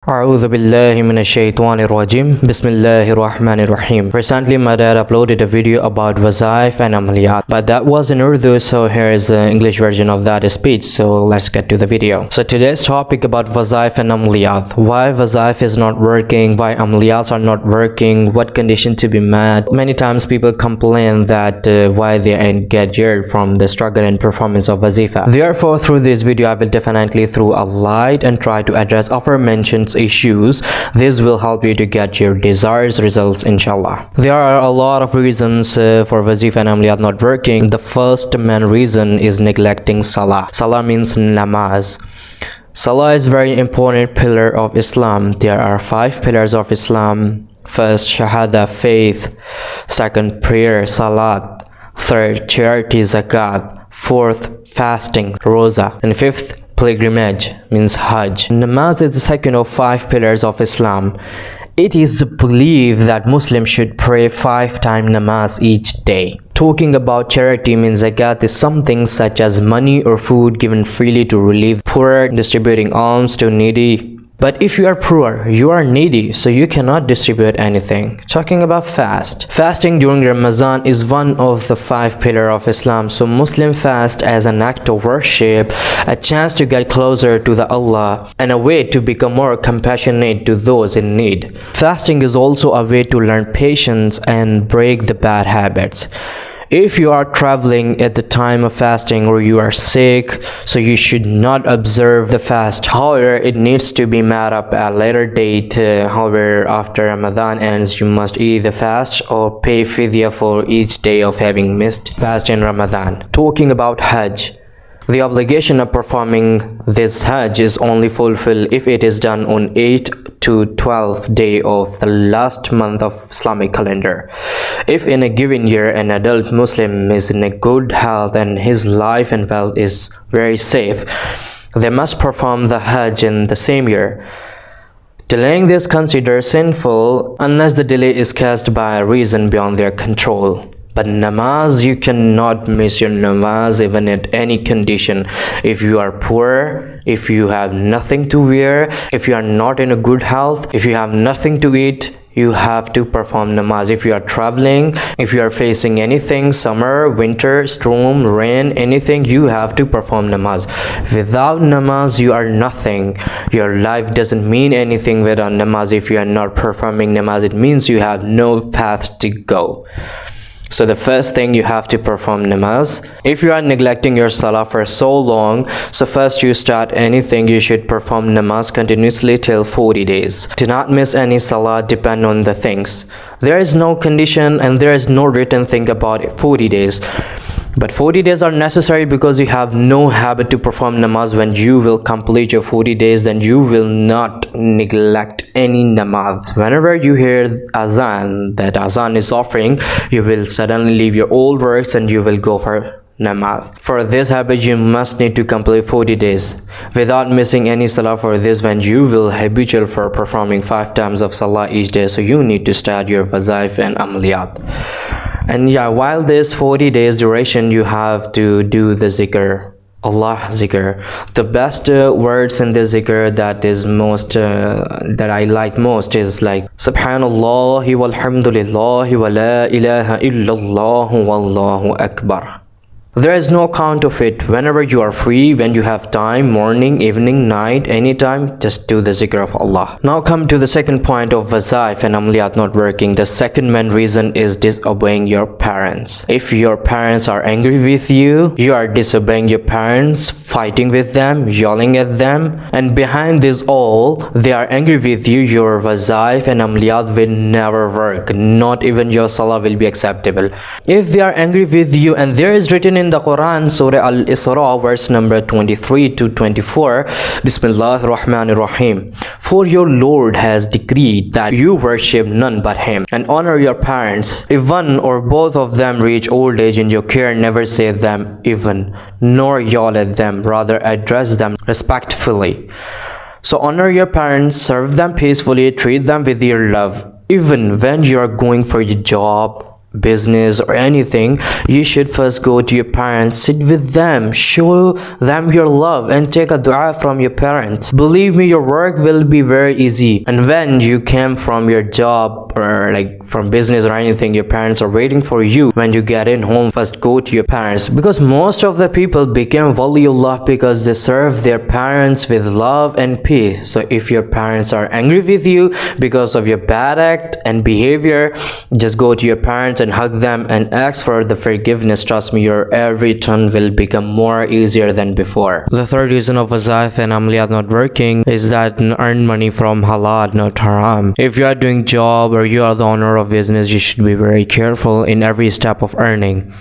أعوذ بالله من الشيطان الرجيم بسم الله الرحمن الرحيم. Recently my dad uploaded a video about wazaif and amaliyat, but that was in Urdu, so here is the English version of that speech. So let's get to the video. So today's topic about wazaif and amaliyat. Why wazaif is not working, why amaliyats are not working, what condition to be met. Many times people complain that why they get jailed from the struggle and performance of wazifa. Therefore through this video I will definitely throw a light and try to address aforementioned issues. This will help you to get your desired results, inshallah. There are a lot of reasons for wazifa and amaliyat not working. The first main reason is neglecting salah. Salah means namaz. Salah is very important pillar of Islam. There are 5 pillars of Islam. First, shahada, faith. Second, prayer, salat. Third, charity, zakat. Fourth, fasting, roza. And fifth, pilgrimage, means hajj. Namaz is the second of 5 pillars of Islam. It is believed that Muslims should pray 5 times namaz each day. Talking about charity means zakat is something such as money or food given freely to relieve poor, distributing alms to needy. But if you are poor, you are needy, so you cannot distribute anything. Talking about fasting during Ramadan is one of the 5 pillars of Islam. So Muslim fast as an act of worship, a chance to get closer to the Allah, and a way to become more compassionate to those in need. Fasting is also a way to learn patience and break the bad habits. If you are traveling at the time of fasting or you are sick, so you should not observe the fast. However, it needs to be made up at a later date. However, after Ramadan ends, you must eat the fast or pay fidya for each day of having missed fast in Ramadan. Talking about Hajj. The obligation of performing this Hajj is only fulfilled if it is done on 8th to 12th day of the last month of Islamic calendar. If in a given year an adult Muslim is in a good health and his life and wealth is very safe, they must perform the Hajj in the same year. Delaying this considered sinful unless the delay is caused by a reason beyond their control. But namaz, you cannot miss your namaz even at any condition. If you are poor, if you have nothing to wear, if you are not in a good health, if you have nothing to eat, you have to perform namaz. If you are traveling, if you are facing anything, summer, winter, storm, rain, anything, you have to perform namaz. Without namaz, you are nothing. Your life doesn't mean anything without namaz. If you are not performing namaz, it means you have no path to go. So the first thing, you have to perform namaz. If you are neglecting your salah for so long, so first you start anything, you should perform namaz continuously till 40 days. Do not miss any salah, depend on the things. There is no condition and there is no written thing about 40 days. But 40 days are necessary because you have no habit to perform namaz. When you will complete your 40 days, then you will not neglect any namaz. Whenever you hear azan, that azan is offering, you will suddenly leave your old works and you will go for namaz. For this habit, you must need to complete 40 days without missing any salah. For this, when you will habitual for performing 5 times of salah each day, so you need to start your wazaif and amaliyat. And yeah, while this 40 days duration, you have to do the zikr, Allah zikr. The best words in the zikr that is most that I like most is like Subhanallah walhamdulillah wa la ilaha illallah wallahu akbar. There is no count of it. Whenever you are free, when you have time, morning, evening, night, anytime, just do the zikr of Allah. Now come to the second point of wazaif and amaliyat not working. The second main reason is disobeying your parents. If your parents are angry with you, you are disobeying your parents, fighting with them, yelling at them, and behind this all, they are angry with you, your wazaif and amaliyat will never work. Not even your salah will be acceptable. If they are angry with you, and there is written in the Quran, Surah Al-Isra, verse number 23 to 24, Bismillahir Rahmanir Rahim. For your Lord has decreed that you worship none but Him, and honor your parents. If one or both of them reach old age in your care, never say them even, nor yell at them, rather address them respectfully. So honor your parents, serve them peacefully, treat them with your love. Even when you are going for your job, business or anything, you should first go to your parents, sit with them, show them your love, and take a dua from your parents. Believe me, your work will be very easy. And when you came from your job or like from business or anything, your parents are waiting for you. When you get in home, first go to your parents, because most of the people became waliullah because they serve their parents with love and peace. So if your parents are angry with you because of your bad act and behavior, just go to your parents and hug them and ask for the forgiveness. Trust me, your every turn will become more easier than before. The third reason of wazaif and amaliyat not working is that earn money from halal, not haram. If you are doing job or you are the owner of business, you should be very careful in every step of earning.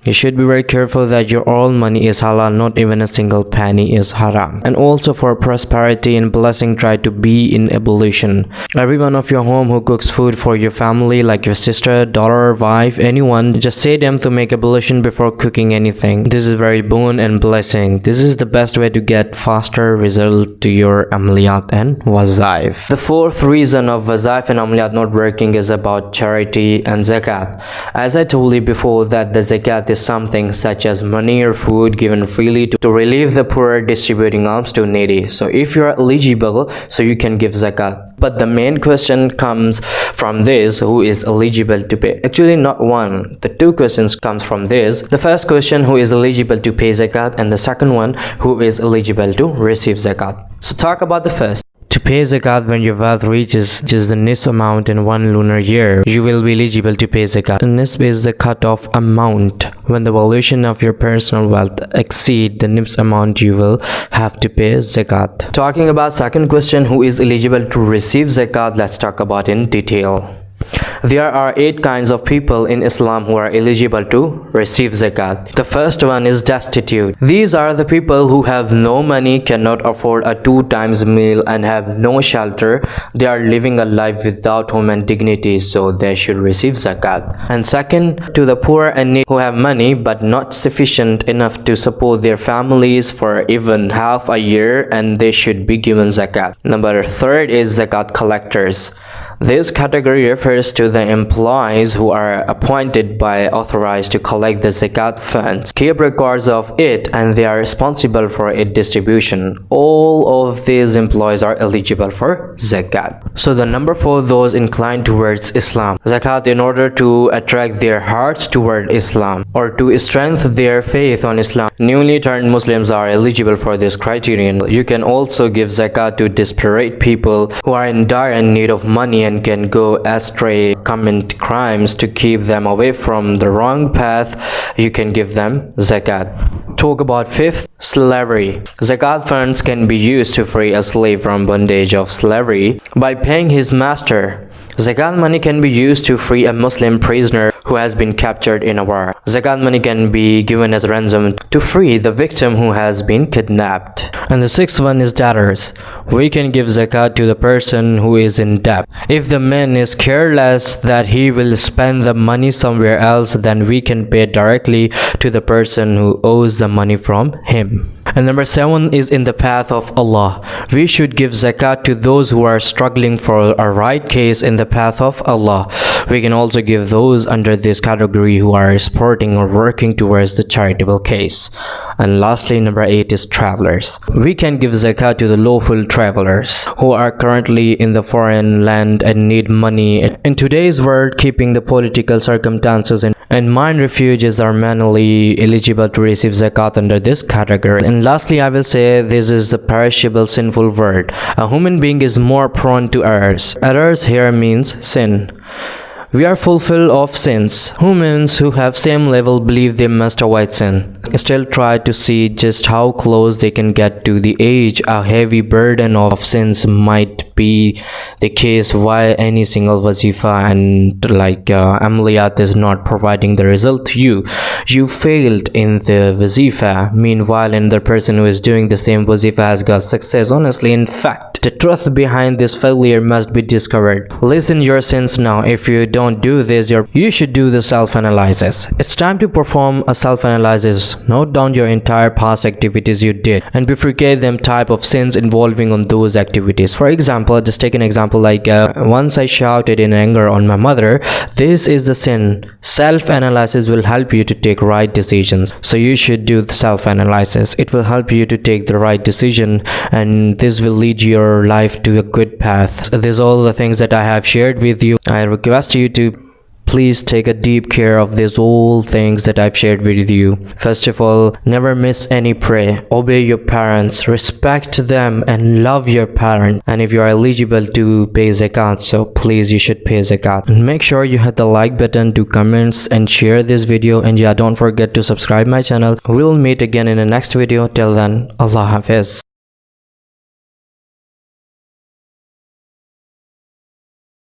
You should be very careful that your all money is halal, not even a single penny is haram. And also for prosperity and blessing, try to be in ablution. Everyone of your home who cooks food for your family, like your sister, daughter, wife, anyone, just say them to make ablution before cooking anything. This is very boon and blessing. This is the best way to get faster result to your amaliyat and wazaif. The fourth reason of wazaif and amaliyat not working is about charity and zakat. As I told you before, that the zakat is something such as money or food given freely to relieve the poor, distributing alms to needy. So if you are eligible, so you can give zakat. But the main question comes from this: who is eligible to pay? Actually, not one. The two questions comes from this. The first question, who is eligible to pay zakat, and the second one, who is eligible to receive zakat. So talk about the first. To pay zakat when your wealth reaches just the nisb amount in one lunar year, you will be eligible to pay zakat. The nisb is the cut-off amount. When the valuation of your personal wealth exceed the nisb amount, you will have to pay zakat. Talking about second question, who is eligible to receive zakat, let's talk about in detail. There are 8 kinds of people in Islam who are eligible to receive zakat. The first one is destitute. These are the people who have no money, cannot afford a 2 times meal, and have no shelter. They are living a life without home and dignity, so they should receive zakat. And second, to the poor and needy who have money but not sufficient enough to support their families for even half a year, and they should be given zakat. Number third is zakat collectors. This category refers to the employees who are appointed by authorized to collect the zakat funds, keep records of it, and they are responsible for its distribution. All of these employees are eligible for zakat. So the number 4, those inclined towards Islam. Zakat in order to attract their hearts toward Islam or to strengthen their faith on Islam. Newly turned Muslims are eligible for this criterion. You can also give zakat to desperate people who are in dire need of money and can go astray, commit crimes. To keep them away from the wrong path, you can give them zakat. Talk about fifth, slavery. Zakat funds can be used to free a slave from bondage of slavery by paying his master. Zakat money can be used to free a Muslim prisoner who has been captured in a war. Zakat money can be given as ransom to free the victim who has been kidnapped. And the sixth one is debtors. We can give zakat to the person who is in debt. If the man is careless that he will spend the money somewhere else, then we can pay directly to the person who owes the money from him. And number 7 is in the path of Allah. We should give zakat to those who are struggling for a right case in the path of Allah. We can also give those under this category who are supporting or working towards the charitable case. And lastly, number 8 is travelers. We can give zakat to the lawful travelers who are currently in the foreign land and need money. In today's world, keeping the political circumstances in mind, refugees are manually eligible to receive zakat under this category. And lastly, I will say this is the perishable sinful world. A human being is more prone to errors. Errors here means sin. We are full of sins. Humans who have same level believe they must avoid sin. Still try to see just how close they can get to the edge. A heavy burden of sins might be the case why any single wazifa and amaliyat is not providing the result to you. You failed in the wazifa. Meanwhile, another person who is doing the same wazifa has got success. Honestly, in fact, The truth behind this failure must be discovered. Listen your sins now. If you don't do this, you should do the self-analysis. It's time to perform a self-analysis. Note down your entire past activities you did and bifurcate them type of sins involving on those activities. For example, just take an example like once I shouted in anger on my mother. This is the sin. Self-analysis will help you to take right decisions. So you should do the self-analysis. It will help you to take the right decision, and this will lead your life to a good path. So these are all the things that I have shared with you. I request you to please take a deep care of these all things that I've shared with you. First of all, never miss any prayer. Obey your parents, respect them, and love your parents. And if you are eligible to pay zakat, so please you should pay zakat. And make sure you hit the like button, do comments, and share this video. And yeah, don't forget to subscribe my channel. We'll meet again in the next video. Till then, Allah Hafiz.